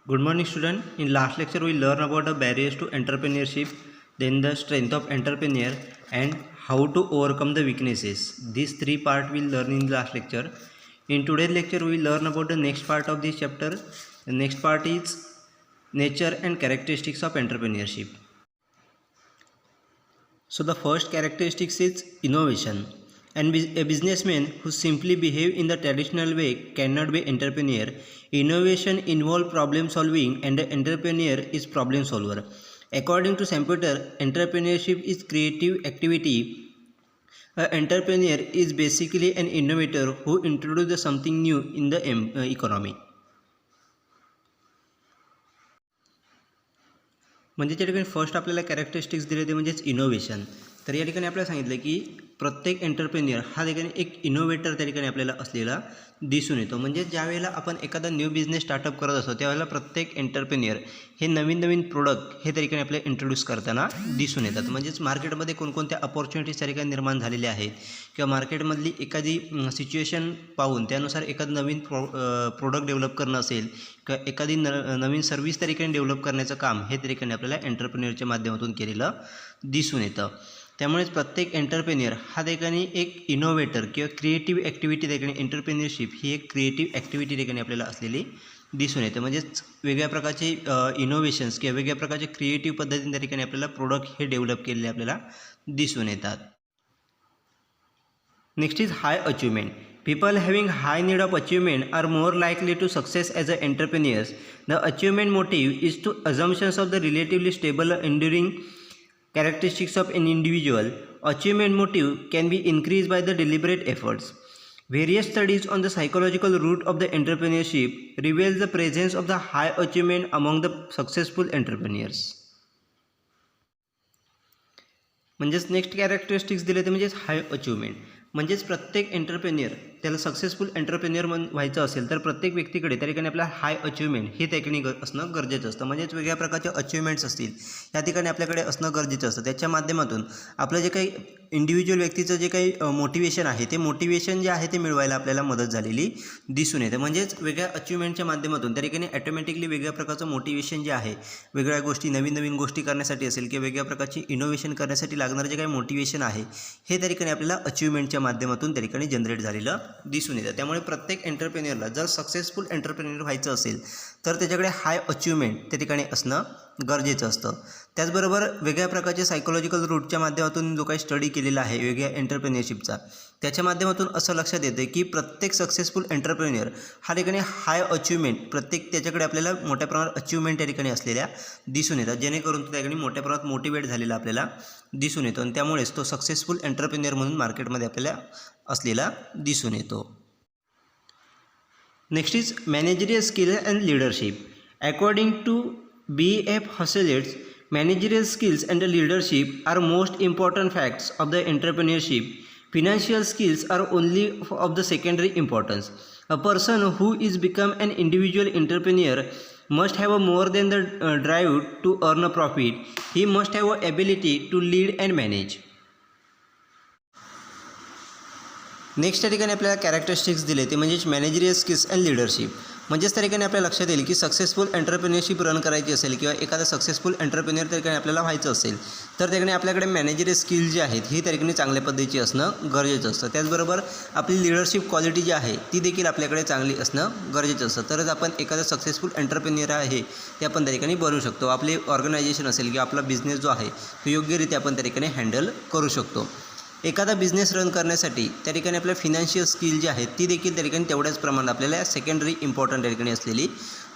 Good morning, student. In last lecture, we learned about the barriers to entrepreneurship, then the strength of entrepreneur, and how to overcome the weaknesses. These three parts we'll learn in the last lecture. In today's lecture, we learn about the next part of this chapter. The next part is nature and characteristics of entrepreneurship. So the first characteristics is innovation. And a businessman who simply behave in the traditional way cannot be entrepreneur. Innovation involves problem solving, and the entrepreneur is problem solver. According to Sampeter, entrepreneurship is creative activity. An entrepreneur is basically an innovator who introduces something new in the economy. म्हणजे त्या ठिकाणी first आपल्याला characteristics दिले ते म्हणजेच innovation. तर या ठिकाणी आपल्याला सांगितलं की प्रत्येक एंटरप्रेन्युअर हा ठिकाणी एक इनोव्हेटर त्या ठिकाणी आपल्याला असलेला दिसून येतो. म्हणजे ज्यावेळेला आपण एखादा न्यू बिझनेस स्टार्टअप करत असतो त्यावेळेला प्रत्येक एंटरप्रेन्युअर हे नवीन नवीन प्रोडक्ट हे त्या ठिकाणी आपल्याला इंट्रोड्यूस करताना दिसून येतात. म्हणजेच मार्केटमध्ये कोणकोणत्या अपॉर्च्युनिटीज त्या ठिकाणी निर्माण झालेल्या आहेत किंवा मार्केटमधली एखादी सिच्युएशन पाहून त्यानुसार एखादं नवीन प्रोडक्ट डेव्हलप करणं असेल किंवा एखादी नवीन सर्व्हिस त्या ठिकाणी डेव्हलप करण्याचं काम हे त्या ठिकाणी आपल्याला एंटरप्रेन्युअरच्या माध्यमातून केलेलं दिसून येतं. त्यामुळेच प्रत्येक एंटरप्रेन्युअर हा ठिकाणी एक इनोव्हेटर किंवा क्रिएटिव्ह ॲक्टिव्हिटी ठिकाणी एंटरप्रेन्युअरशिप ही एक क्रिएटिव्ह ॲक्टिव्हिटी ठिकाणी आपल्याला असलेली दिसून येते. म्हणजेच वेगळ्या प्रकारचे इनोव्हेशन्स किंवा वेगळ्या प्रकारचे क्रिएटिव्ह पद्धतीने त्या ठिकाणी आपल्याला प्रोडक्ट हे डेव्हलप केलेले आपल्याला दिसून येतात. Next is hi achievement. People having high need of achievement are more likely to success as an entrepreneurs. The achievement motive is to assumptions of the relatively stable enduring characteristics of an individual. Achievement motive can be increased by the deliberate efforts. Various studies on the psychological root of the entrepreneurship reveal the presence of the high achievement among the successful entrepreneurs. म्हणजेच next characteristics दिले ते म्हणजेच हाय achievement. म्हणजेच प्रत्येक entrepreneur त्याला successful entrepreneur व्हायचं असेल तर प्रत्येक व्यक्तीकडे त्या ठिकाणी आपल्याला हाय अचिव्हमेंट हे त्या ठिकाणी असणं गरजेचं असतं. म्हणजेच वेगळ्या प्रकारचे अचिव्हमेंट्स असतील या ठिकाणी आपल्याकडे असणं गरजेचं असतं. त्याच्या माध्यमातून आपलं जे काही इंडिव्हिज्युअल व्यक्तीचं जे काही मोटिवेशन आहे ते मोटिवेशन जे आहे ते मिळवायला आपल्याला मदत झालेली दिसून येते. म्हणजेच वेगळ्या अचिव्हमेंटच्या माध्यमातून त्या ठिकाणी ॲटोमॅटिकली वेगळ्या प्रकारचं मोटिवेशन जे आहे वेगळ्या गोष्टी नवीन नवीन गोष्टी करण्यासाठी असेल किंवा वेगळ्या प्रकारची इनोव्हेशन करण्यासाठी लागणारं जे काही मोटिवेशन आहे हे त्या ठिकाणी आपल्याला अचिव्हमेंटच्या माध्यमातून त्या ठिकाणी जनरेट झालेलं दिसून येतं. त्यामुळे प्रत्येक एंटरप्रेन्युअरला जर सक्सेसफुल एंटरप्रेन्युअर व्हायचं असेल तर त्याच्याकडे हाय अचिव्हमेंट त्या ठिकाणी असणं गरजेचं असतं. त्याचबरोबर वेगळ्या प्रकारचे सायकोलॉजिकल रूटच्या माध्यमातून जो काही स्टडी केलेला आहे वेगळ्या एंटरप्रेन्युअरशिपचा त्याच्या माध्यमातून असं लक्षात येतं की प्रत्येक सक्सेसफुल एंटरप्रेन्युअर हा ठिकाणी हाय अचिव्हमेंट प्रत्येक त्याच्याकडे आपल्याला मोठ्या प्रमाणात अचिव्हमेंट त्या ठिकाणी असलेल्या दिसून येतात जेणेकरून तो त्या ठिकाणी मोठ्या प्रमाणात मोटिवेट झालेला आपल्याला दिसून येतो आणि त्यामुळेच तो सक्सेसफुल एंटरप्रेन्युअर म्हणून मार्केटमध्ये आपल्याला असलेला दिसून येतो. Next is managerial skill and leadership. According to B.F. Husserl, managerial skills and leadership are most important facts of the entrepreneurship. Financial skills are only of the secondary importance. A person who is become an individual entrepreneur must have more than the drive to earn a profit. He must have a ability to lead and manage. Next त्या ठिकाणी आपल्याला characteristics दिले ते म्हणजेच managerial skills and leadership. म्हणजेच त्या ठिकाणी आपल्या लक्षात येईल की सक्सेसफुल एंटरप्रेन्युअरशिप रन करायची असेल किंवा एखादा सक्सेसफुल एंटरप्रेन्युअर त्या ठिकाणी आपल्याला व्हायचं असेल तर त्या ठिकाणी आपल्याकडे मॅनेजरियल स्किल जी आहेत ही त्या ठिकाणी चांगल्या पद्धतीची असणं गरजेचं असतं. त्याचबरोबर आपली लीडरशिप क्वालिटी जी आहे ती देखील आपल्याकडे चांगली असणं गरजेचं असतं. तरच आपण एखादा सक्सेसफुल एंटरप्रेन्युअर आहे ते आपण त्या ठिकाणी बनवू शकतो. आपले ऑर्गनायझेशन असेल किंवा आपला बिझनेस जो आहे तो योग्यरित्या आपण त्या ठिकाणी हँडल करू शकतो. एखादा बिझनेस रन करण्यासाठी त्या ठिकाणी आपल्या फिनान्शियल स्किल जी आहेत ती देखील त्या ठिकाणी तेवढ्याच प्रमाणात आपल्याला सेकंडरी इम्पॉर्टंट त्या ठिकाणी असलेली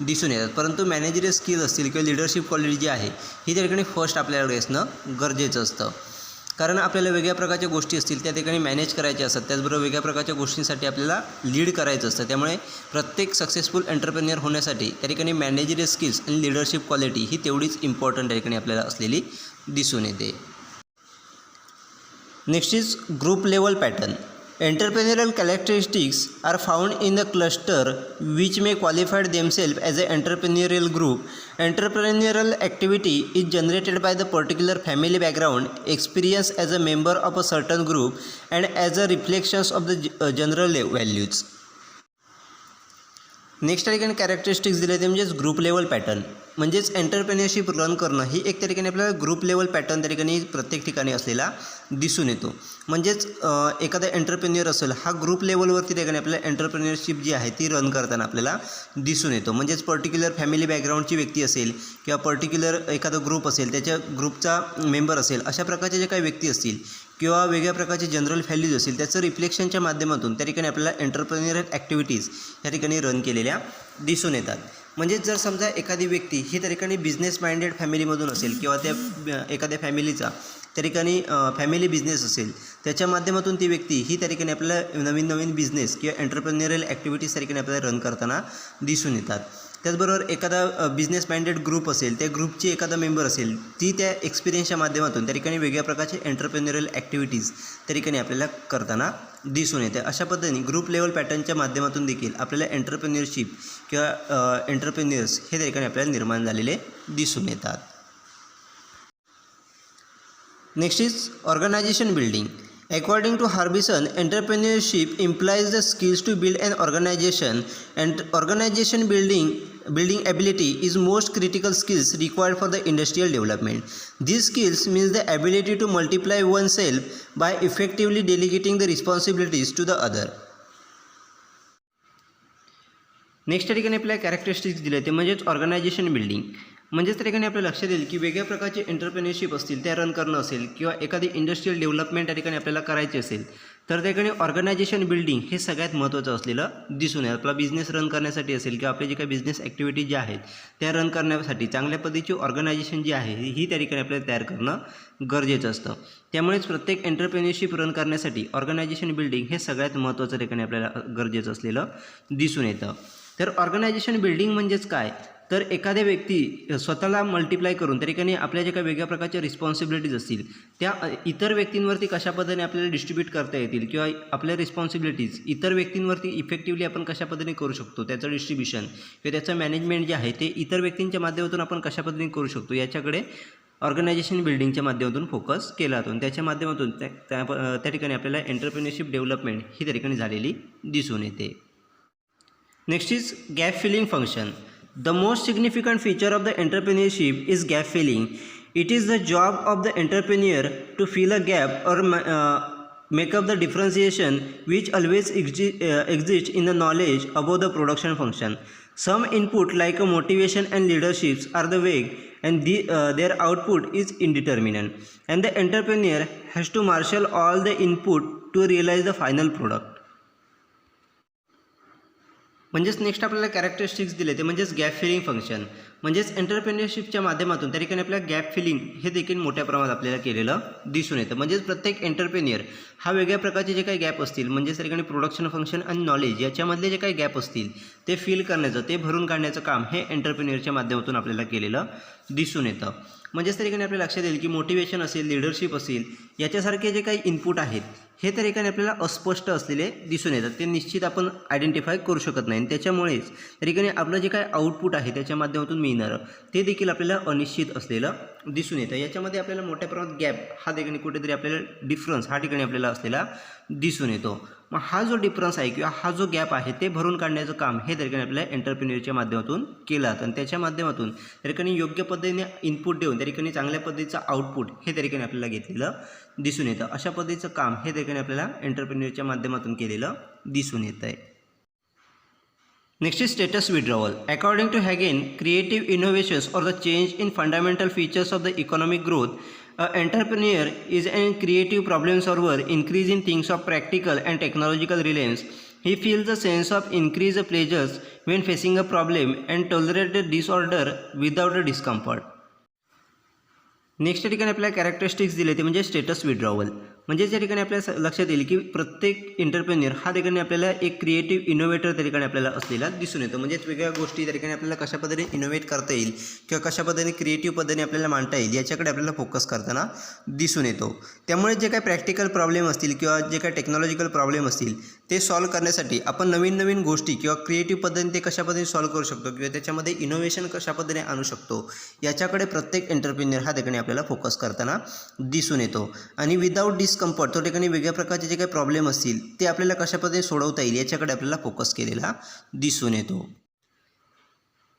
दिसून येतात. परंतु मॅनेजरियल स्किल असतील किंवा लीडरशिप क्वालिटी जी आहे ही त्या ठिकाणी फर्स्ट आपल्याकडे असणं गरजेचं असतं. कारण आपल्याला वेगळ्या प्रकारच्या गोष्टी असतील त्या ठिकाणी मॅनेज करायच्या असतात. त्याचबरोबर वेगळ्या प्रकारच्या गोष्टींसाठी आपल्याला लीड करायचं असतं. त्यामुळे प्रत्येक सक्सेसफुल एंटरप्रेन्युअर होण्यासाठी त्या ठिकाणी मॅनेजरियल स्किल्स आणि लीडरशिप क्वालिटी ही तेवढीच इम्पॉर्टंट त्या ठिकाणी आपल्याला असलेली दिसून येते. Next is group level pattern. Entrepreneurial characteristics are found in the cluster which may qualify themselves as an entrepreneurial group. Entrepreneurial activity is generated by the particular family background, experience as a member of a certain group, and as a reflection of the general values. Next त्या ठिकाणी characteristics दिले ते म्हणजेच group level pattern. म्हणजेच entrepreneurship run करणं ही एक त्या ठिकाणी आपल्याला ग्रुप लेवल पॅटर्न त्या ठिकाणी प्रत्येक ठिकाणी असलेला दिसून येतो. म्हणजेच एखादा एंटरप्रेन्योर असेल हा ग्रुप लेवलवरती त्या ठिकाणी आपल्याला एंटरप्रेन्योरशिप जी आहे ती रन करताना आपल्याला दिसून येतो. म्हणजेच पर्टिक्युलर फॅमिली बॅकग्राऊंडची व्यक्ती असेल किंवा पर्टिक्युलर एखादा ग्रुप असेल त्याच्या ग्रुपचा मेंबर असेल अशा प्रकारचे जे काही व्यक्ती असतील किंवा वेगळ्या प्रकारचे जनरल व्हॅल्यूज असेल त्याचं रिफ्लेक्शनच्या माध्यमातून त्या ठिकाणी आपल्याला एंटरप्रेन्योरियल ॲक्टिव्हिटीज या ठिकाणी रन केलेल्या दिसून येतात. म्हणजेच जर समजा एखादी व्यक्ती ही त्या ठिकाणी बिझनेस माइंडेड फॅमिलीमधून असेल किंवा त्या एखाद्या फॅमिलीचा त्या ठिकाणी फॅमिली बिझनेस असेल त्याच्या माध्यमातून ती व्यक्ती ही त्या ठिकाणी आपल्याला नवीन नवीन बिझनेस किंवा एंटरप्रेन्योरियल ॲक्टिव्हिटीज त्या ठिकाणी आपल्याला रन करताना दिसून येतात. त्याचबरोबर एखादा बिझनेस माइंडेड ग्रुप असेल त्या ग्रुपची एखादा मेंबर असेल ती त्या एक्सपिरियन्सच्या माध्यमातून त्या ठिकाणी वेगळ्या प्रकारचे एंटरप्रेन्योरियल ॲक्टिव्हिटीज त्या ठिकाणी आपल्याला करताना दिसून येते. अशा पद्धतीने ग्रुप लेवल पॅटर्नच्या माध्यमातून देखील आपल्याला एंटरप्रेन्योरशिप किंवा एंटरप्रेन्योर्स हे त्या ठिकाणी आपल्याला निर्माण झालेले दिसून येतात. Next is organisation building. According to Harbison, entrepreneurship implies the skills to build an organization, and organization building ability is most critical skills required for the industrial development. These skills means the ability to multiply oneself by effectively delegating the responsibilities to the other. Next त्या ठिकाणी आपल्याला characteristics दिले ते म्हणजेच organisation building. म्हणजेच त्या ठिकाणी आपल्याला लक्षात येईल की वेगळ्या प्रकारचे एंटरप्रेन्योरशिप असतील त्या रन करणं असेल किंवा एखादी इंडस्ट्रियल डेव्हलपमेंट त्या ठिकाणी आपल्याला करायची असेल तर त्या ठिकाणी ऑर्गनायझेशन बिल्डिंग हे सगळ्यात महत्त्वाचं असलेलं दिसून येईल. आपला बिझनेस रन करण्यासाठी असेल किंवा आपले जे काही बिझनेस ॲक्टिव्हिटीज ज्या आहेत त्या रन करण्यासाठी चांगल्या पद्धतीची ऑर्गनायझेशन जी आहे ही त्या ठिकाणी आपल्याला तयार करणं गरजेचं असतं. त्यामुळेच प्रत्येक एंटरप्रेन्योरशिप रन करण्यासाठी ऑर्गनायझेशन बिल्डिंग हे सगळ्यात महत्त्वाचं ठिकाणी आपल्याला गरजेचं असलेलं दिसून येतं. तर ऑर्गनायझेशन बिल्डिंग म्हणजेच काय तर एखाद्या व्यक्ती स्वतःला मल्टिप्लाय करून त्या ठिकाणी आपल्या ज्या काही वेगळ्या प्रकारच्या रिस्पॉन्सिबिलिटीज असतील त्या इतर व्यक्तींवरती कशा पद्धतीने आपल्याला डिस्ट्रीब्यूट करता येतील किंवा आपल्या रिस्पॉन्सिबिलिटीज इतर व्यक्तींवरती इफेक्टिव्हली आपण कशा पद्धतीने करू शकतो त्याचं डिस्ट्रीब्युशन किंवा त्याचं मॅनेजमेंट जे आहे ते इतर व्यक्तींच्या माध्यमातून आपण कशा पद्धतीने करू शकतो याच्याकडे ऑर्गनायझेशन बिल्डिंगच्या माध्यमातून फोकस केला जातो. त्याच्या माध्यमातून त्या ठिकाणी आपल्याला एंटरप्रेन्योरशिप डेव्हलपमेंट ही त्या ठिकाणी झालेली दिसून येते. Next is gap filling function. The most significant feature of the entrepreneurship is gap filling. It is the job of the entrepreneur to fill a gap or make up the differentiation which always exists in the knowledge about the production function. Some input like motivation and leaderships are the vague and their output is indeterminate, and the entrepreneur has to marshal all the input to realize the final product. म्हणजेच next आपल्याला characteristics दिले ते म्हणजेच gap filling function. म्हणजेच एंटरप्रेन्योरशिपच्या माध्यमातून त्या ठिकाणी आपल्याला गॅप फिलिंग हे देखील मोठ्या प्रमाणात आपल्याला केलेलं दिसून येतं. म्हणजेच प्रत्येक एंटरप्रेन्योर हा वेगळ्या प्रकारचे जे काही गॅप असतील म्हणजेच त्या ठिकाणी प्रोडक्शन फंक्शन आणि नॉलेज याच्यामधले जे काही गॅप असतील ते फिल करण्याचं ते भरून काढण्याचं काम हे एंटरप्रेन्योरच्या माध्यमातून आपल्याला केलेलं दिसून येतं. म्हणजेच त्या ठिकाणी आपल्याला लक्षात येईल की मोटिवेशन असेल लिडरशिप असेल याच्यासारखे जे काही इनपुट आहेत हे त्या ठिकाणी आपल्याला अस्पष्ट असलेले दिसून येतात. ते निश्चित आपण आयडेंटिफाय करू शकत नाही. त्याच्यामुळेच त्या ठिकाणी आपलं जे काही आउटपुट आहे त्याच्या माध्यमातून मिळणारं ते देखील आपल्याला अनिश्चित असलेलं दिसून येतं. याच्यामध्ये आपल्याला मोठ्या प्रमाणात गॅप हा ठिकाणी कुठेतरी आपल्याला डिफरन्स हा ठिकाणी आपल्याला असलेला दिसून येतो. मग हा जो डिफरन्स आहे किंवा हा जो गॅप आहे ते भरून काढण्याचं काम हे त्या ठिकाणी आपल्याला एंटरप्रेन्योरच्या माध्यमातून केलं जातं आणि त्याच्या माध्यमातून त्या ठिकाणी योग्य पद्धतीने इनपुट देऊन त्या ठिकाणी चांगल्या पद्धतीचं आउटपुट हे त्या ठिकाणी आपल्याला घेतलेलं दिसून येतं. अशा पद्धतीचं काम हे त्या ठिकाणी आपल्याला एंटरप्रेन्योरच्या माध्यमातून केलेलं दिसून येतं आहे. Next is status withdrawal. According to Hagen, creative innovations or the change in fundamental features of the economic growth. An entrepreneur is a creative problem solver, increasing things of practical and technological relevance. He feels the sense of increased pleasures when facing a problem and tolerates the disorder without a discomfort. Next ठिकाणी आपल्याला characteristics दिले ते म्हणजे status withdrawal. म्हणजे त्या ठिकाणी आपल्याला लक्षात येईल की प्रत्येक एंटरप्रेन्योर हा ठिकाणी आपल्याला एक क्रिएटिव्ह इनोव्हेटर त्या ठिकाणी आपल्याला असलेला दिसून येतो. म्हणजेच वेगळ्या गोष्टी त्या ठिकाणी आपल्याला कशा पद्धतीने इनोव्हेट करता येईल किंवा कशा पद्धतीने क्रिएटिव्ह पद्धतीने आपल्याला मांडता येईल याच्याकडे आपल्याला फोकस करताना दिसून येतो. त्यामुळे जे काही प्रॅक्टिकल प्रॉब्लेम असतील किंवा जे काही टेक्नॉलॉजिकल प्रॉब्लेम असतील ते सॉल्व्ह करण्यासाठी आपण नवीन नवीन गोष्टी किंवा क्रिएटिव्ह पद्धतीने ते कशा पद्धतीने सॉल्व्ह करू शकतो किंवा त्याच्यामध्ये इनोव्हेशन कशा पद्धतीने आणू शकतो याच्याकडे प्रत्येक एंटरप्रेन्योर हा ठिकाणी आपल्याला फोकस करताना दिसून येतो. आणि विदाऊट डिस्कम्फर्ट तो ठिकाणी वेगळ्या प्रकारचे जे काही प्रॉब्लेम असतील ते आपल्याला कशा पद्धतीने सोडवता येईल याच्याकडे आपल्याला फोकस केलेला दिसून येतो.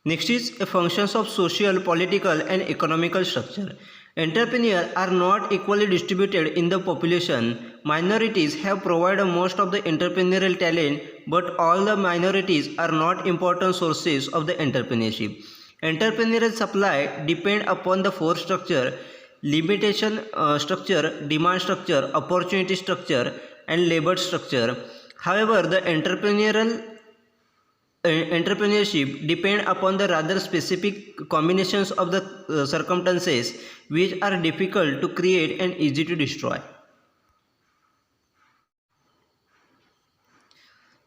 Next is functions of social, political, and economical structure. Entrepreneurs are not equally distributed in the population. Minorities have provided most of the entrepreneurial talent, but all the minorities are not important sources of the entrepreneurship. Entrepreneurial supply depend upon the force structure, limitation structure, demand structure, opportunity structure, and labor structure. However, the entrepreneurship depend upon the rather specific combinations of the circumstances which are difficult to create and easy to destroy.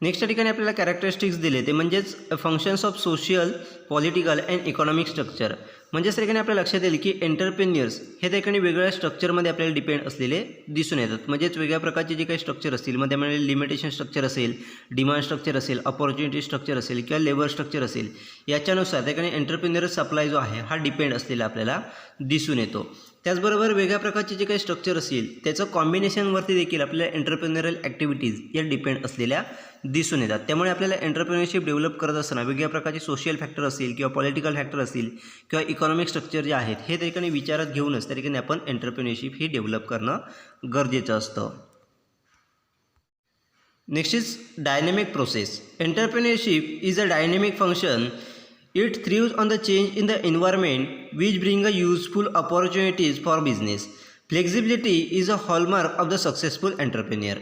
Next या ठिकाणी आपल्याला characteristics दिले ते म्हणजेच functions of social, political and economic structure. म्हणजेच त्या ठिकाणी आपल्या लक्षात येईल की एंटरप्रेन्युअर्स हे त्या ठिकाणी वेगवेगळ्या स्ट्रक्चरमध्ये आपल्याला डिपेंड असलेले दिसून येतात. म्हणजेच वेगळ्या प्रकारचे जे काही स्ट्रक्चर असतील मग त्यामध्ये लिमिटेशन स्ट्रक्चर असेल, डिमांड स्ट्रक्चर असेल, अपॉर्च्युनिटी स्ट्रक्चर असेल किंवा लेबर स्ट्रक्चर असेल, याच्यानुसार त्या ठिकाणी एंटरप्रेन्युअर सप्लाय जो आहे हा डिपेंड असलेला आपल्याला दिसून येतो. त्याचबरोबर वेगळ्या प्रकारचे जे काही स्ट्रक्चर असेल त्याचं कॉम्बिनेशनवरती देखील आपल्याला एंटरप्रेन्युअरल ॲक्टिव्हिटीज या डिपेंड असलेल्या दिसून येतात. त्यामुळे आपल्याला एंटरप्रेन्युअरशिप डेव्हलप करत असताना वेगळ्या प्रकारचे सोशल फॅक्टर असतील किंवा पॉलिटिकल फॅक्टर असतील किंवा इकॉनॉमिक स्ट्रक्चर जे आहेत हे त्या ठिकाणी विचारात घेऊनच त्या ठिकाणी आपण एंटरप्रेन्युअरशिप ही डेव्हलप करणं गरजेचं असतं. Next is dynamic process. Entrepreneurship is a dynamic function. It thrives on the change in the environment which bring a useful opportunities for business. Flexibility is a hallmark of the successful entrepreneur.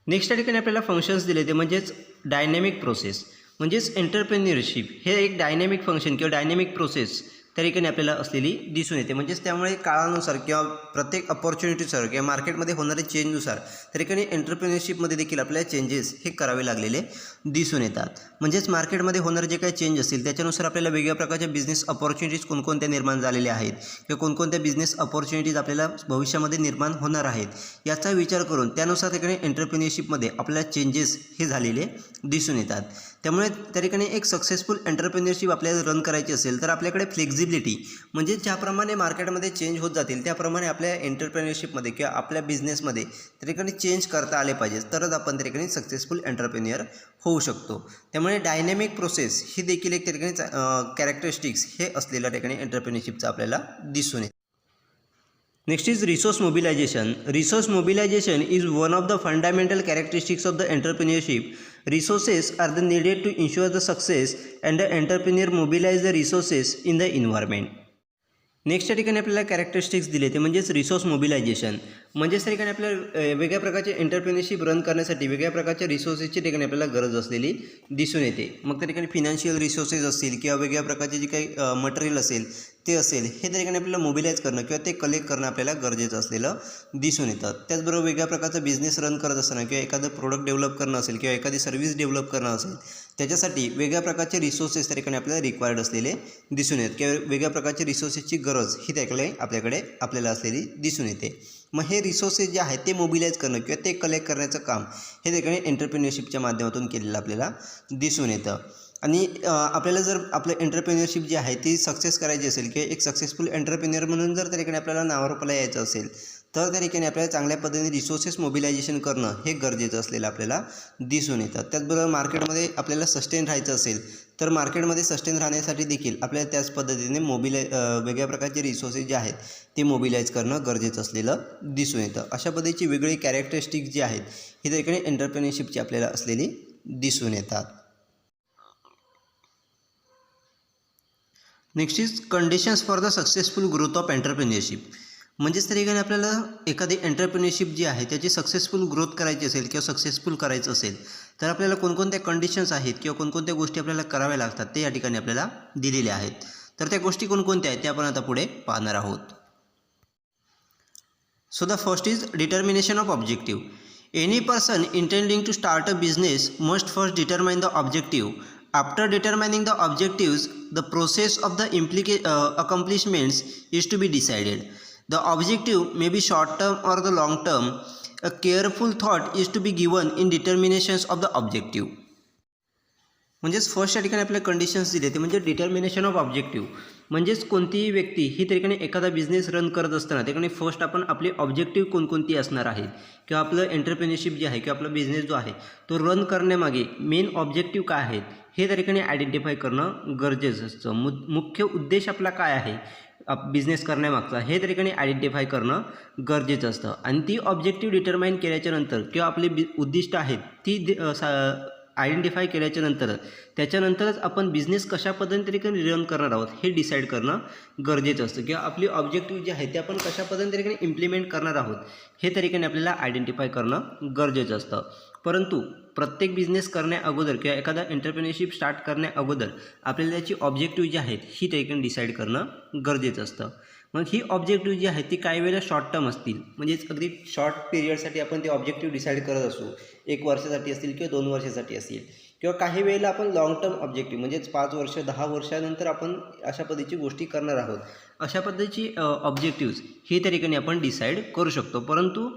Next या ठिकाणी आपल्याला functions दिले ते म्हणजेच dynamic process. म्हणजेच entrepreneurship हे एक dynamic function किंवा डायनॅमिक प्रोसेस त्या ठिकाणी आपल्याला असलेली दिसून येते. म्हणजेच त्यामुळे काळानुसार किंवा प्रत्येक अपॉर्च्युनिटीनुसार किंवा मार्केटमध्ये होणारे चेंजनुसार त्या ठिकाणी एंटरप्रेन्युअरशिपमध्ये देखील आपल्याला चेंजेस हे करावे लागलेले दिसून येतात. म्हणजेच मार्केटमध्ये होणारे जे काही चेंज असतील त्याच्यानुसार आपल्याला वेगवेगळ्या प्रकारच्या बिझनेस अपॉर्च्युनिटीज कोणकोणत्या निर्माण झालेल्या आहेत किंवा कोणकोणत्या बिझनेस अपॉर्च्युनिटीज आपल्याला भविष्यामध्ये निर्माण होणार आहेत याचा विचार करून त्यानुसार त्या ठिकाणी एंटरप्रेन्युअरशिपमध्ये आपल्याला चेंजेस हे झालेले दिसून येतात. त्यामुळे त्या ठिकाणी एक सक्सेसफुल एंटरप्रेन्युअरशिप आपल्याला रन करायची असेल तर आपल्याकडे फ्लेक्झिबिलिटी म्हणजे ज्याप्रमाणे मार्केटमध्ये चेंज होत जातील त्याप्रमाणे आपल्या एंटरप्रेन्युअरशिपमध्ये किंवा आपल्या बिझनेसमध्ये त्या ठिकाणी चेंज करता आले पाहिजे तरच आपण त्या ठिकाणी सक्सेसफुल एंटरप्रेन्युअर होऊ शकतो. त्यामुळे डायनॅमिक प्रोसेस ही देखील एक त्या ठिकाणी कॅरेक्टरिस्टिक्स हे असलेल्या ठिकाणी एंटरप्रेन्युअरशिपचं आपल्याला दिसून येते. Next is resource mobilisation. Resource mobilisation is one of the fundamental characteristics of the entrepreneurship. Resources are the needed to ensure the success and the entrepreneur mobilize the resources in the environment. Next या ठिकाणी आपल्याला characteristics दिले ते म्हणजेच resource mobilisation. म्हणजेच त्या ठिकाणी आपल्याला वेगळ्या प्रकारचे एंटरप्रेन्युअरशिप रन करण्यासाठी वेगळ्या प्रकारच्या रिसोर्सेसची ठिकाणी आपल्याला गरज असलेली दिसून येते. मग त्या ठिकाणी फिनान्शियल रिसोर्सेस असतील किंवा वेगळ्या प्रकारचे जे काही मटेरियल असेल ते असेल हे त्या ठिकाणी आपल्याला मोबिलाईज करणं किंवा ते कलेक्ट करणं आपल्याला गरजेचं असलेलं दिसून येतं. त्याचबरोबर वेगळ्या प्रकारचा बिझनेस रन करत असताना किंवा एखादं प्रोडक्ट डेव्हलप करणं असेल किंवा एखादी सर्व्हिस डेव्हलप करणं असेल त्याच्यासाठी वेगळ्या प्रकारचे रिसोर्सेस त्या ठिकाणी आपल्याला रिक्वायर्ड असलेले दिसून येतात किंवा वेगळ्या प्रकारच्या रिसोर्सेसची गरज ही त्याकडे आपल्याला असलेली दिसून येते. मग हे रिसोर्सेस जे आहेत ते मोबिलाईज करणं किंवा ते कलेक्ट करण्याचं काम हे त्याकडे एंटरप्रेन्युअरशिपच्या माध्यमातून केलेलं आपल्याला दिसून येतं. आणि आपल्याला जर आपलं एंटरप्रेन्युअरशिप जी आहे ती सक्सेस करायची असेल किंवा एक सक्सेसफुल एंटरप्रेन्युअर म्हणून जर त्या ठिकाणी आपल्याला नावारूपाला यायचं असेल तर त्या ठिकाणी आपल्याला चांगल्या पद्धतीने रिसोर्सेस मोबिलायझेशन करणं हे गरजेचं असलेलं आपल्याला दिसून येतं. त्याचबरोबर मार्केटमध्ये आपल्याला सस्टेन राहायचं असेल तर मार्केटमध्ये सस्टेन राहण्यासाठी देखील आपल्याला त्याच पद्धतीने वेगळ्या प्रकारचे रिसोर्सेस जे आहेत ते मोबिलाईज करणं गरजेचं असलेलं दिसून येतं. अशा पद्धतीची वेगळी कॅरेक्टरिस्टिक्स जी आहेत ही त्या ठिकाणी एंटरप्रेन्युअरशिपची आपल्याला असलेली दिसून येतात. Next is conditions for the successful growth of entrepreneurship. म्हणजेच त्या ठिकाणी आपल्याला एखादी एंटरप्रेन्युअरशिप जी आहे त्याची सक्सेसफुल ग्रोथ करायची असेल किंवा सक्सेसफुल करायचं असेल तर आपल्याला कोणकोणत्या कंडिशन्स आहेत किंवा कोणकोणत्या गोष्टी आपल्याला कराव्या लागतात ते या ठिकाणी आपल्याला दिलेल्या आहेत. तर त्या गोष्टी कोणकोणत्या आहेत ते आपण आता पुढे पाहणार आहोत. So the first is determination of objective. Any person intending to start a business must first determine the objective. After determining the objectives, the process of the accomplishments is to be decided. The objective may be short term or the long term. A careful thought is to be given in determinations of the objective. म्हणजेच first या ठिकाणी आपल्याला conditions दिले ते म्हणजे determination of objective. म्हणजेच कोणतीही व्यक्ती ही त्या ठिकाणी एखादा बिझनेस रन करत असताना त्या ठिकाणी फर्स्ट आपण आपली ऑब्जेक्टिव्ह कोणकोणती असणार आहेत किंवा आपलं एंटरप्रेन्युअरशिप जे आहे किंवा आपला बिझनेस जो आहे तो रन करण्यामागे मेन ऑब्जेक्टिव्ह काय आहेत हे त्या ठिकाणी आयडेंटिफाय करणं गरजेचं असतं. मुख्य उद्देश आपला काय आहे बिझनेस करण्यामागचा हे त्या ठिकाणी आयडेंटिफाय करणं गरजेचं असतं. आणि ती ऑब्जेक्टिव्ह डिटरमाइन केल्याच्यानंतर किंवा आपली उद्दिष्ट आहेत ती आयडेंटिफाय केल्याच्यानंतर त्याच्यानंतरच आपण बिझनेस कशा पद्धतीने रन करणार आहोत हे डिसाईड करणं गरजेचं असतं. किंवा आपली ऑब्जेक्टिव्ह जे आहे ते आपण कशा पद्धतीने इम्प्लिमेंट करणार आहोत हे तरीकेने आपल्याला आयडेंटिफाय करणं गरजेचं असतं. परंतु प्रत्येक बिझनेस करण्या अगोदर किंवा एखादा एंटरप्रेन्योरशिप स्टार्ट करण्या अगोदर आपल्याला त्याची ऑब्जेक्टिव्ह जी आहेत ही तरीकेने डिसाईड करणं गरजेचं असतं. मग ही ऑब्जेक्टिव्ह जी आहे ती काही वेळेला शॉर्ट टर्म असतील, म्हणजेच अगदी शॉर्ट पिरियडसाठी आपण ते ऑब्जेक्टिव्ह डिसाईड करत असू, 1 वर्षासाठी असतील किंवा 2 वर्षासाठी असतील, किंवा काही वेळेला आपण लाँग टर्म ऑब्जेक्टिव्ह म्हणजेच 5 वर्ष 10 वर्षानंतर आपण अशा पद्धतीची गोष्टी करणार आहोत. अशा पद्धतीची ऑब्जेक्टिव्ज ही त्या ठिकाणी आपण डिसाईड करू शकतो. परंतु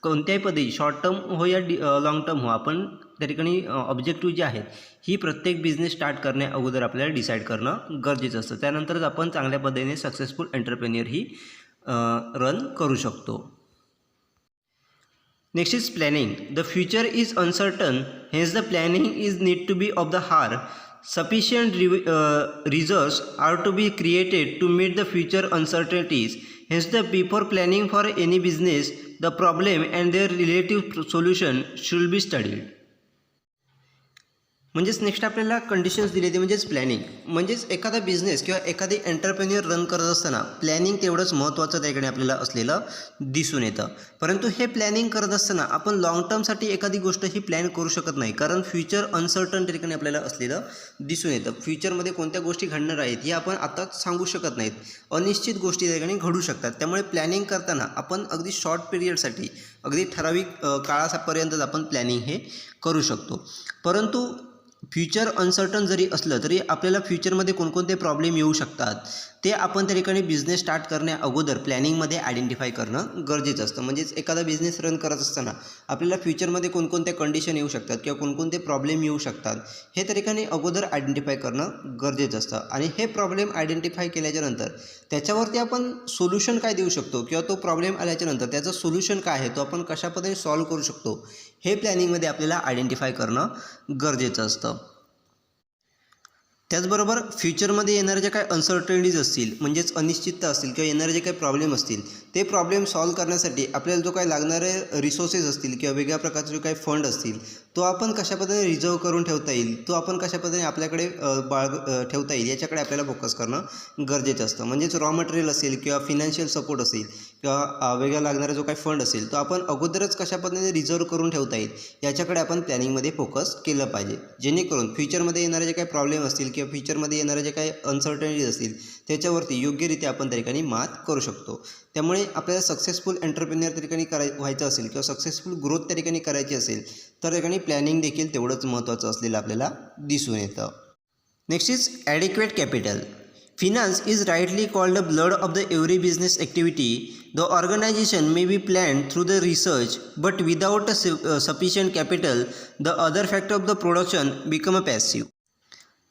कोणत्याही पद्धती शॉर्ट टर्म हो या लाँग टर्म हो आपण त्या ठिकाणी ऑब्जेक्टिव्ह जे आहेत ही प्रत्येक बिझनेस स्टार्ट करण्या अगोदर आपल्याला डिसाईड करणं गरजेचं असतं. त्यानंतरच आपण चांगल्या पद्धतीने सक्सेसफुल एंटरप्रेन्युअर ही रन करू शकतो. Next is planning. The future is uncertain, hence the planning is need to be of the hour. Sufficient reserves are to be created to meet the future uncertainties. Hence, before planning for any business, the problem and their relative solution should be studied. म्हणजेच next आपल्याला conditions दिले ते म्हणजेच planning. म्हणजेच एखादा business किंवा एखादी entrepreneur run करत असताना प्लॅनिंग तेवढंच महत्त्वाचं त्याकडे आपल्याला असलेलं दिसून येतं. परंतु हे प्लॅनिंग करत असताना आपण लाँग टर्मसाठी एखादी गोष्ट ही प्लॅन करू शकत नाही, कारण फ्युचर अनसर्टन त्या ठिकाणी आपल्याला असलेलं दिसून येतं. फ्युचरमध्ये कोणत्या गोष्टी घडणार आहेत हे आपण आताच सांगू शकत नाहीत, अनिश्चित गोष्टी त्या ठिकाणी घडू शकतात. त्यामुळे प्लॅनिंग करताना आपण अगदी शॉर्ट पिरियडसाठी अगदी ठराविक काळापर्यंतच आपण प्लॅनिंग हे करू शकतो. परंतु फ्युचर अनसर्टन जरी असलं तरी आपल्याला फ्युचरमध्ये कोणकोणते प्रॉब्लेम येऊ शकतात ते आपण त्या ठिकाणी बिझनेस स्टार्ट करण्या अगोदर प्लॅनिंगमध्ये आयडेंटिफाय करणं गरजेचं असतं. म्हणजेच एखादा बिझनेस रन करत असताना आपल्याला फ्युचरमध्ये कोणकोणत्या कंडिशन येऊ शकतात किंवा कोणकोणते प्रॉब्लेम येऊ शकतात हे त्या ठिकाणी अगोदर आयडेंटिफाय करणं गरजेचं असतं. आणि हे प्रॉब्लेम आयडेंटिफाय केल्याच्यानंतर त्याच्यावरती आपण सोल्युशन काय देऊ शकतो किंवा तो प्रॉब्लेम आल्याच्यानंतर त्याचं सोल्युशन काय आहे तो आपण कशा पद्धतीने सॉल्व्ह करू शकतो हे प्लॅनिंगमध्ये आपल्याला आयडेंटिफाय करणं गरजेचं असतं. त्याचबरोबर फ्युचरमध्ये येणाऱ्या ज्या काही अनसर्टनिटीज असतील म्हणजेच अनिश्चितता असतील किंवा येणारे जे काही प्रॉब्लेम असतील ते प्रॉब्लेम सॉल्व्ह करण्यासाठी आपल्याला जो काही लागणारे रिसोर्सेस असतील किंवा वेगळ्या प्रकारचे जो काही फंड असतील तो आपण कशा पद्धतीने रिझर्व करून ठेवता येईल, तो आपण कशा पद्धतीने आपल्याकडे ठेवता येईल याच्याकडे आपल्याला फोकस करणं गरजेचं असतं. म्हणजेच रॉ मटेरियल असेल किंवा फिनान्शियल सपोर्ट असेल किंवा वेगळा लागणारा जो काही फंड असेल तो आपण अगोदरच कशा पद्धतीने रिझर्व करून ठेवता येईल याच्याकडे आपण प्लॅनिंगमध्ये फोकस केलं पाहिजे, जेणेकरून फ्युचरमध्ये येणारे जे काही प्रॉब्लेम असतील किंवा फ्युचरमध्ये येणारे जे काही अनसर्टनिटीज असतील त्याच्यावरती योग्यरित्या आपण त्या ठिकाणी मात करू शकतो. त्यामुळे आपल्याला सक्सेसफुल एंटरप्रेन्युअर त्या ठिकाणी व्हायचं असेल किंवा सक्सेसफुल ग्रोथ त्या ठिकाणी करायची असेल तर त्या ठिकाणी प्लॅनिंग देखील तेवढंच महत्त्वाचं असलेलं आपल्याला दिसून येतं. Next is adequate capital. Finance is rightly called the blood of the every business activity. The organization may be planned through the research, but without a sufficient capital, the other factor of the production become a passive.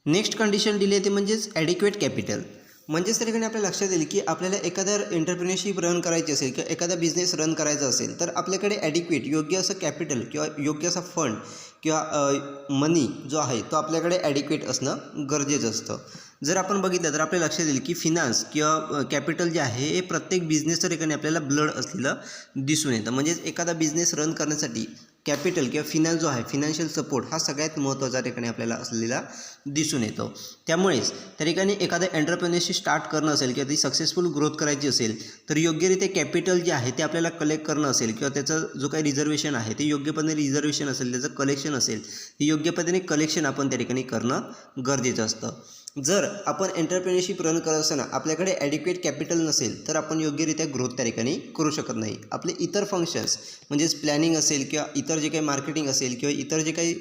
Next condition दिली आहे ते म्हणजेच adequate capital. म्हणजेच त्या ठिकाणी आपल्या लक्षात येईल की आपल्याला एखादा एंटरप्रेन्योरशिप रन करायची असेल किंवा एखादा बिझनेस रन करायचा असेल तर आपल्याकडे ॲडिक्वेट योग्य असं कॅपिटल किंवा योग्य असा फंड किंवा मनी जो आहे तो आपल्याकडे ॲडिक्वेट असणं गरजेचं असतं. जर आपण बघितलं तर आपल्या लक्षात येईल की फिनान्स किंवा कॅपिटल जे आहे हे प्रत्येक बिझनेसच्या ठिकाणी आपल्याला ब्लड असलेलं दिसून येतं. म्हणजेच एखादा बिझनेस रन करण्यासाठी कॅपिटल किंवा फिनान्स जो आहे फिनान्शियल सपोर्ट हा सगळ्यात महत्त्वाचा ठिकाणी आपल्याला असलेला दिसून येतो. त्यामुळेच त्या ठिकाणी एखादा एंटरप्रेन्योरशिप स्टार्ट करणं असेल किंवा ती सक्सेसफुल ग्रोथ करायची असेल तर योग्यरित्या कॅपिटल जे आहे ते आपल्याला कलेक्ट करणं असेल किंवा त्याचं जो काही रिझर्वेशन आहे ते योग्य पद्धतीने रिझर्वेशन असेल, त्याचं कलेक्शन असेल ते योग्य पद्धतीने कलेक्शन आपण त्या ठिकाणी करणं गरजेचं असतं. जर आपण एंटरप्रेन्योरशिप रन करत असताना आपल्याकडे ॲडिक्वेट कॅपिटल नसेल तर आपण योग्यरित्या ग्रोथ त्या ठिकाणी करू शकत नाही. आपले इतर फंक्शन्स म्हणजेच प्लॅनिंग असेल किंवा इतर जे काही मार्केटिंग असेल किंवा इतर जे काही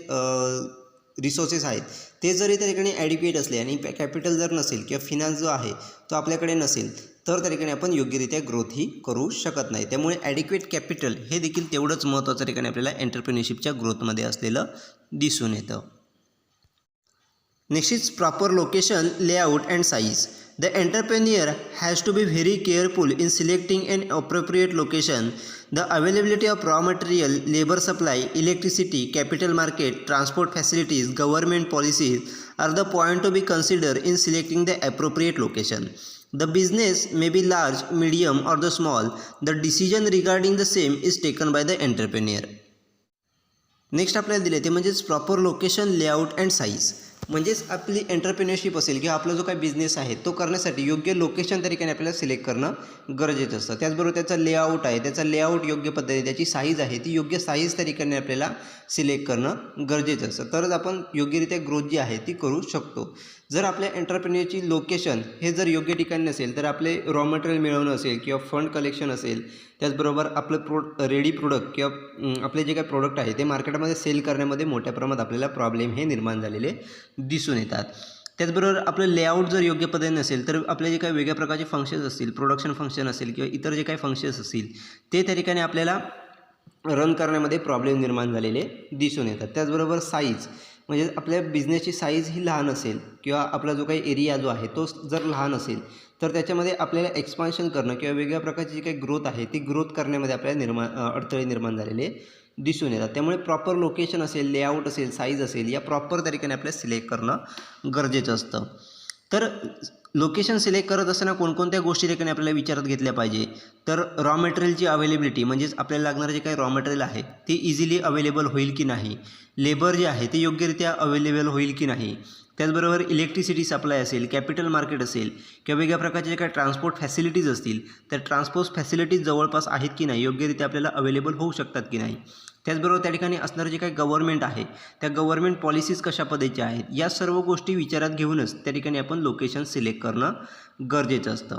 रिसोर्सेस आहेत ते जरी त्या ठिकाणी ॲडिक्वेट असले आणि कॅपिटल जर नसेल किंवा फिनान्स जो आहे तो आपल्याकडे नसेल तर त्या ठिकाणी आपण योग्यरित्या ग्रोथ ही करू शकत नाही. त्यामुळे ॲडिक्वेट कॅपिटल हे देखील तेवढंच महत्त्वाचं ठिकाणी आपल्याला एंटरप्रेन्योरशिपच्या ग्रोथमध्ये असलेलं दिसून येतं. Next is proper location, layout and size. The entrepreneur has to be very careful in selecting an appropriate location. The availability of raw material, labour supply, electricity, capital market, transport facilities, government policies are the point to be consider in selecting the appropriate location. The business may be large, medium or the small. The decision regarding the same is taken by the entrepreneur. Next आपल्याला दिले ते म्हणजेच proper location, layout and size. म्हणजेच आपली entrepreneurship असेल किंवा आपला जो काही बिझनेस आहे तो करण्यासाठी योग्य लोकेशन त्या ठिकाणी आपल्याला सिलेक्ट करणं गरजेचं असतं. त्याचबरोबर त्याचा लेआउट आहे, त्याचा लेआउट योग्य पद्धतीने, त्याची साईज आहे ती योग्य साईज त्या ठिकाणी आपल्याला सिलेक्ट करणं गरजेचं असतं. तरच आपण योग्यरित्या ग्रोथ जी आहे ती करू शकतो. जर आपल्या एंटरप्रेन्योरची लोकेशन हे जर योग्य ठिकाणी नसेल तर आपले रॉ मटेरियल मिळवणं असेल किंवा फंड कलेक्शन असेल, त्याचबरोबर आपलं रेडी प्रोडक्ट किंवा आपले जे काही प्रोडक्ट आहे ते मार्केटमध्ये सेल करण्यामध्ये मोठ्या प्रमाणात आपल्याला प्रॉब्लेम हे निर्माण झालेले दिसून येतात. त्याचबरोबर आपलं लेआउट जर योग्य पद्धतीने नसेल तर आपले जे काही वेगळ्या प्रकारचे फंक्शन्स असतील, प्रोडक्शन फंक्शन असेल किंवा इतर जे काही फंक्शन्स असतील ते त्या ठिकाणी आपल्याला रन करण्यामध्ये प्रॉब्लेम निर्माण झालेले दिसून येतात. त्याचबरोबर साईज म्हणजे आपल्या बिझनेसची साईज ही लहान असेल किंवा आपला जो काही एरिया जो आहे तो जर लहान असेल तर त्याच्यामध्ये आपल्याला एक्सपान्शन करणं किंवा वेगळ्या प्रकारची जी काही ग्रोथ आहे ती ग्रोथ करण्यामध्ये आपल्याला अडथळे निर्माण झालेले दिसून येतात. त्यामुळे प्रॉपर लोकेशन असेल, लेआउट असेल, साईज असेल या प्रॉपर तरीकेने आपल्याला सिलेक्ट करणं गरजेचं असतं. तर लोकेशन सिलेक्ट करत असताना कोणकोणत्या गोष्टी ठिकाणी आपल्याला विचारात घेतल्या पाहिजे, तर रॉ मटेरियलची अवेलेबिलिटी म्हणजेच आपल्याला लागणारं जे काही रॉ मटेरियल आहे ते इझिली अवेलेबल होईल की नाही, लेबर जे आहे ते योग्यरित्या अवेलेबल होईल की नाही, त्याचबरोबर इलेक्ट्रिसिटी सप्लाय असेल, कॅपिटल मार्केट असेल किंवा वेगळ्या प्रकारचे जे काही ट्रान्सपोर्ट फॅसिलिटीज असतील तर ट्रान्सपोर्ट फॅसिलिटीज जवळपास आहेत की नाही, योग्यरित्या आपल्याला अवेलेबल होऊ शकतात की नाही. त्याचबरोबर त्या ठिकाणी असणारं जे काही गव्हर्नमेंट आहे त्या गव्हर्नमेंट पॉलिसीज कशा पद्धतीच्या आहेत या सर्व गोष्टी विचारात घेऊनच त्या ठिकाणी आपण लोकेशन सिलेक्ट करणं गरजेचं असतं.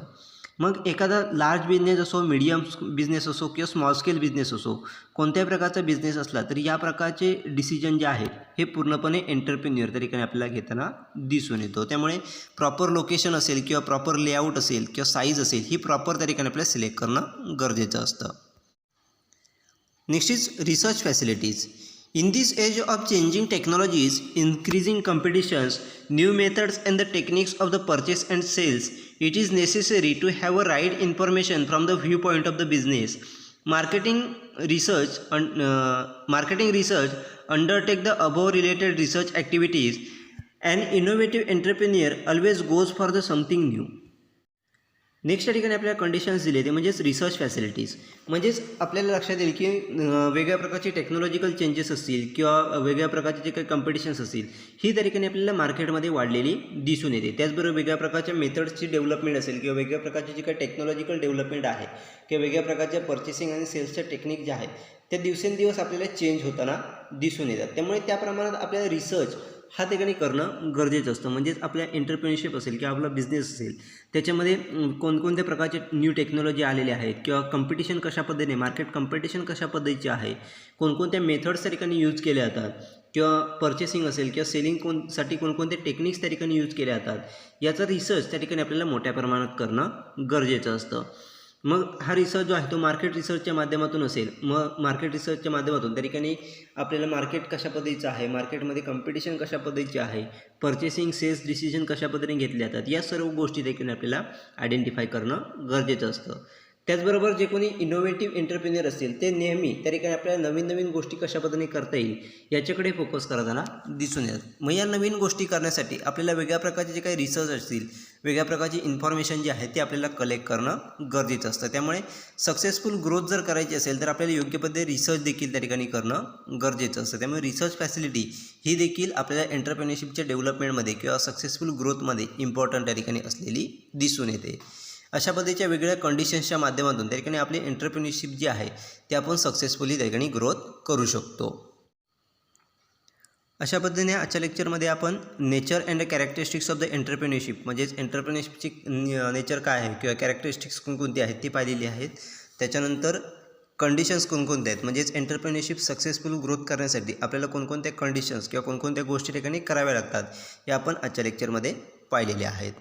मग एखादा लार्ज बिझनेस असो, मीडियम बिझनेस असो किंवा स्मॉल स्केल बिझनेस असो, कोणत्याही प्रकारचा बिझनेस असला तर या प्रकारचे डिसिजन जे आहेत हे पूर्णपणे एंटरप्रेन्युअर त्या ठिकाणी आपल्याला घेताना दिसून येतो. त्यामुळे प्रॉपर लोकेशन असेल किंवा प्रॉपर लेआउट असेल किंवा साईज असेल ही प्रॉपर त्या ठिकाणी आपल्याला सिलेक्ट करणं गरजेचं असतं. Next is research facilities. In this age of changing technologies, increasing competitions, new methods and the techniques of the purchase and sales, it is necessary to have a right information from the viewpoint of the business. Marketing research undertake the above related research activities. An innovative entrepreneur always goes for the something new. Next या ठिकाणी आपल्याला conditions दिले ते म्हणजेच research facilities. म्हणजेच आपल्याला लक्षात येईल की वेगळ्या प्रकारचे टेक्नॉलॉजिकल चेंजेस असतील किंवा वेगळ्या प्रकारचे जे काही कॉम्पिटिशन्स असतील ही त्या ठिकाणी आपल्याला मार्केटमध्ये वाढलेली दिसून येते. त्याचबरोबर वेगळ्या प्रकारच्या मेथड्सची डेव्हलपमेंट असेल किंवा वेगळ्या प्रकारची जी काही टेक्नॉलॉजिकल डेव्हलपमेंट आहे किंवा वेगळ्या प्रकारच्या पर्चेसिंग आणि सेल्सच्या टेक्निक ज्या आहेत त्या दिवसेंदिवस आपल्याला चेंज होताना दिसून येतात. त्यामुळे त्या प्रमाणात आपल्याला रिसर्च हा ठिकाणी करणं गरजेचं असतं. म्हणजेच आपल्या एंटरप्रेन्योरशिप असेल किंवा आपला बिझनेस असेल त्याच्यामध्ये कोणकोणत्या प्रकारचे न्यू टेक्नॉलॉजी आलेले आहेत किंवा कॉम्पिटिशन कशा पद्धतीने, मार्केट कॉम्पिटिशन कशा पद्धतीचे आहे, कोणकोणत्या मेथड्स त्या ठिकाणी यूज केल्या जातात किंवा पर्चेसिंग असेल किंवा सेलिंग साठी कोणकोणते टेक्निक्स त्या ठिकाणी यूज केल्या जातात याचा रिसर्च त्या ठिकाणी आपल्याला मोठ्या प्रमाणात करणं गरजेचं असतं. मग हा रिसर्च जो आहे तो मार्केट रिसर्चच्या माध्यमातून असेल. मग मार्केट रिसर्चच्या माध्यमातून त्या ठिकाणी आपल्याला मार्केट कशा पद्धतीचं आहे, मार्केटमध्ये कॉम्पिटिशन कशा पद्धतीचे आहे, पर्चेसिंग सेल्स डिसिजन कशा पद्धतीने घेतले जातात या सर्व गोष्टी देखील आपल्याला आयडेंटिफाय करणं गरजेचं असतं. त्याचबरोबर जे कोणी इनोव्हेटिव्ह एंटरप्रेन्युअर असतील ते नेहमी त्या ठिकाणी आपल्याला नवीन नवीन गोष्टी कशा पद्धतीने करता येईल याच्याकडे फोकस करताना दिसून येतात. मग या नवीन गोष्टी करण्यासाठी आपल्याला वेगळ्या प्रकारचे जे काही रिसर्च असतील, वेगळ्या प्रकारची इन्फॉर्मेशन जी आहे ती आपल्याला कलेक्ट करणं गरजेचं असतं. त्यामुळे सक्सेसफुल ग्रोथ जर करायची असेल तर आपल्याला योग्य पद्धतीने रिसर्च देखील त्या ठिकाणी करणं गरजेचं असतं. त्यामुळे रिसर्च फॅसिलिटी ही देखील आपल्याला एंटरप्रेन्योरशिपच्या डेव्हलपमेंटमध्ये किंवा सक्सेसफुल ग्रोथमध्ये इम्पॉर्टंट त्या ठिकाणी असलेली दिसून येते. अशा पद्धतीच्या वेगवेगळ्या कंडिशन्सच्या माध्यमातून त्या ठिकाणी आपली एंटरप्रेन्योरशिप जी आहे ते आपण सक्सेसफुली त्या ठिकाणी ग्रोथ करू शकतो. अशा पद्धतीने आजच्या लेक्चरमध्ये आपण nature and characteristics of the entrepreneurship म्हणजेच एंटरप्रेन्योरशिपची नेचर काय आहे किंवा कॅरेक्टरिस्टिक्स कोणकोणती आहेत ती पाहिलेली आहेत. त्याच्यानंतर कंडिशन्स कोणकोणत्या आहेत म्हणजेच एंटरप्रेन्योरशिप सक्सेसफुल ग्रोथ करण्यासाठी आपल्याला कोणकोणत्या कंडिशन्स किंवा कोणकोणत्या गोष्टी ठिकाणी कराव्या लागतात हे आपण आजच्या लेक्चरमध्ये पाहिलेले आहेत.